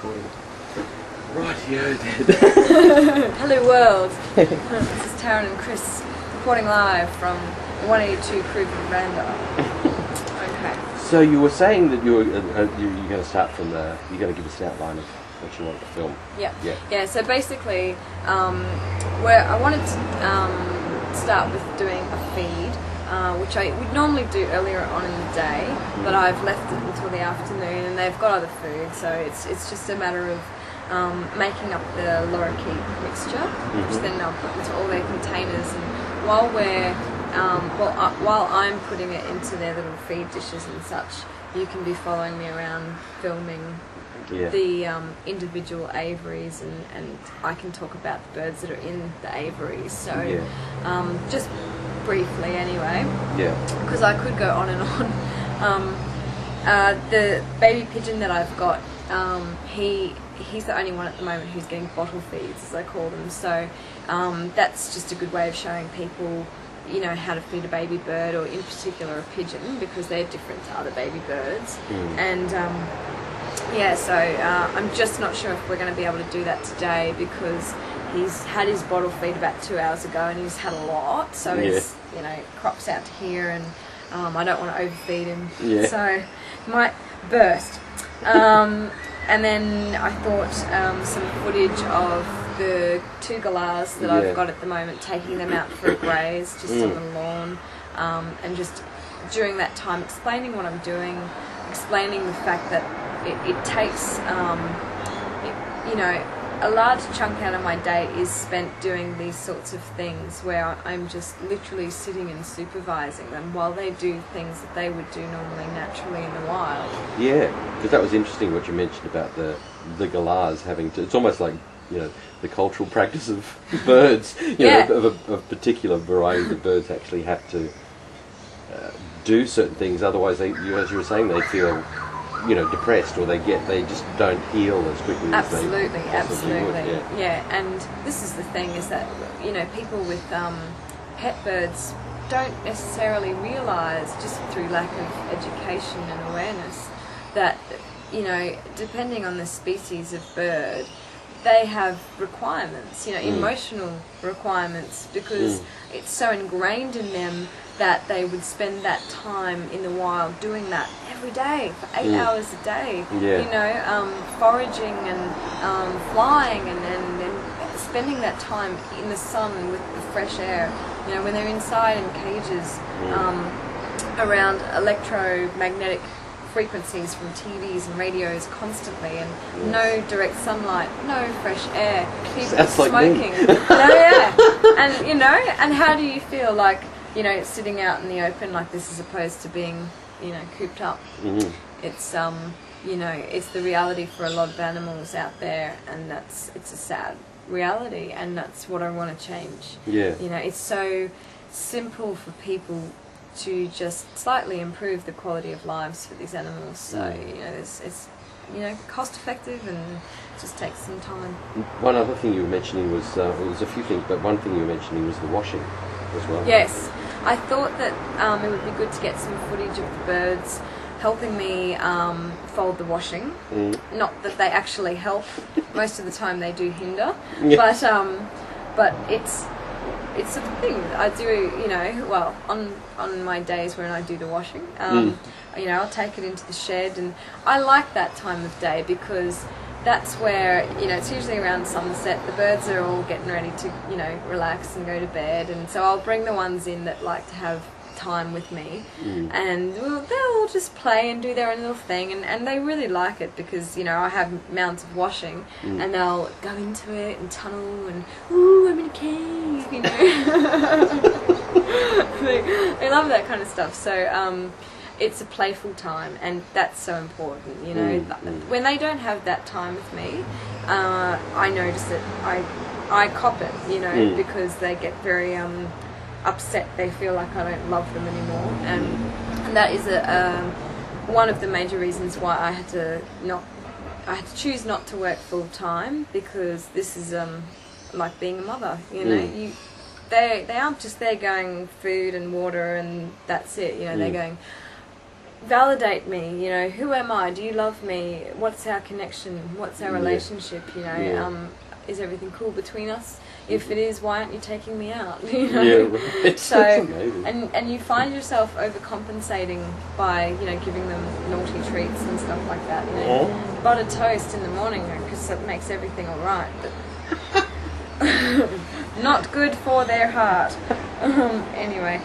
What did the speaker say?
Rightio then. Hello world. This is Taryns and Chris reporting live from the 182 Crew Veranda. Okay. So you were saying that you're going to start from the. You're going to give us an outline of what you wanted to film. Yeah. So basically, where I wanted to start with doing a feed, which I would normally do earlier on in the day, but I've left it until the afternoon, and they've got other food, so it's just a matter of making up the lorikeet mixture, which then they'll put into all their containers. And while I'm putting it into their little feed dishes and such, you can be following me around filming the individual aviaries, and I can talk about the birds that are in the aviaries. So just briefly anyway, because I could go on and on. The baby pigeon that I've got, he's the only one at the moment who's getting bottle feeds, as I call them. So that's just a good way of showing people, you know, how to feed a baby bird, or in particular a pigeon, because they're different to other baby birds. And so I'm just not sure if we're going to be able to do that today, because he's had his bottle feed about 2 hours ago, and he's had a lot, so it's, you know, crops out to here, and I don't want to overfeed him, so he might burst. And then I thought some footage of the 2 galahs that I've got at the moment, taking them out for a graze just on the lawn, and just during that time explaining what I'm doing, explaining the fact that it takes, you know, a large chunk out of my day is spent doing these sorts of things where I'm just literally sitting and supervising them while they do things that they would do normally naturally in the wild. Yeah, because that was interesting what you mentioned about the galahs having to. It's almost like, you know, the cultural practice of birds. You know, of a particular variety of birds actually have to do certain things. Otherwise, they, as you were saying, they feel, you know, depressed, or they just don't heal as quickly as they possibly would. And this is the thing, is that, you know, people with pet birds don't necessarily realise, just through lack of education and awareness, that, you know, depending on the species of bird, they have requirements, you know, emotional requirements, because it's so ingrained in them that they would spend that time in the wild doing that every day for 8 hours a day, you know, foraging and flying, and then spending that time in the sun with the fresh air. You know, when they're inside in cages around electromagnetic frequencies from TVs and radios constantly, and no direct sunlight, no fresh air, people smoking. And, you know, and how do you feel, like, you know, sitting out in the open like this, as opposed to being, you know, cooped up? It's you know, it's the reality for a lot of animals out there, and it's a sad reality, and that's what I want to change. You know, it's so simple for people to just slightly improve the quality of lives for these animals. So you know, it's you know, cost effective, and it just takes some time. One other thing you were mentioning was, well, there's a few things, but one thing you were mentioning was the washing as well. Yes, I thought that it would be good to get some footage of the birds helping me fold the washing. Not that they actually help; most of the time they do hinder. But it's a thing I do. You know, well, on my days when I do the washing, you know, I'll take it into the shed, and I like that time of day, because that's where, you know, it's usually around sunset. The birds are all getting ready to, you know, relax and go to bed, and so I'll bring the ones in that like to have time with me, and they'll all just play and do their own little thing, and they really like it, because, you know, I have mounds of washing, and they'll go into it and tunnel, and ooh, I'm in a cave, you know. they love that kind of stuff. So it's a playful time, and that's so important, you know. When they don't have that time with me, I notice that I cop it, you know, because they get very upset. They feel like I don't love them anymore, and that is one of the major reasons why I had to choose not to work full time, because this is like being a mother, you know. They aren't just there going food and water and that's it, you know. They're going, validate me, you know, who am I? Do you love me? What's our connection? What's our relationship? You know, is everything cool between us? If it is, why aren't you taking me out? You know? Yeah, right. So, That's amazing. and you find yourself overcompensating by, you know, giving them naughty treats and stuff like that. You know, buttered toast in the morning because it makes everything all right, but not good for their heart. Anyway.